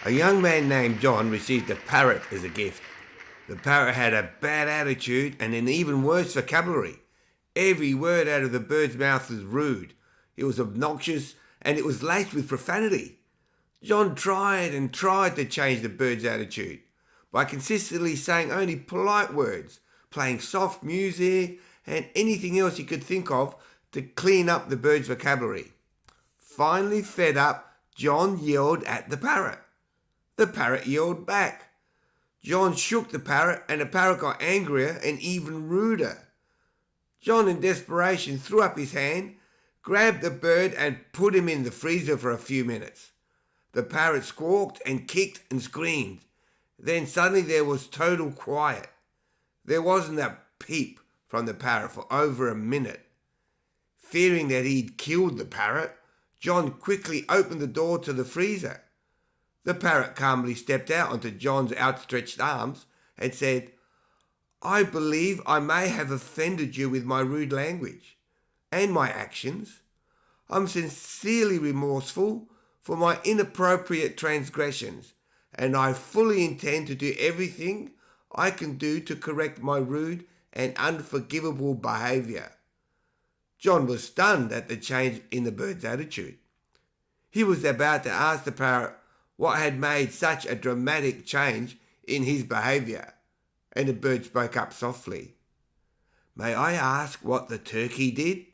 A young man named John received a parrot as a gift. The parrot had a bad attitude and an even worse vocabulary. Every word out of the bird's mouth was rude. It was obnoxious and it was laced with profanity. John tried and tried to change the bird's attitude by consistently saying only polite words, playing soft music, and anything else he could think of to clean up the bird's vocabulary. Finally fed up, John yelled at the parrot. The parrot yelled back. John shook the parrot and the parrot got angrier and even ruder. John, in desperation, threw up his hand, grabbed the bird and put him in the freezer for a few minutes. The parrot squawked and kicked and screamed. Then suddenly there was total quiet. There wasn't a peep from the parrot for over a minute. Fearing that he'd killed the parrot, John quickly opened the door to the freezer. The parrot calmly stepped out onto John's outstretched arms and said, "I believe I may have offended you with my rude language and my actions. I'm sincerely remorseful for my inappropriate transgressions, and I fully intend to do everything I can do to correct my rude and unforgivable behaviour." John was stunned at the change in the bird's attitude. He was about to ask the parrot what had made such a dramatic change in his behaviour, and the bird spoke up softly. "May I ask what the turkey did?"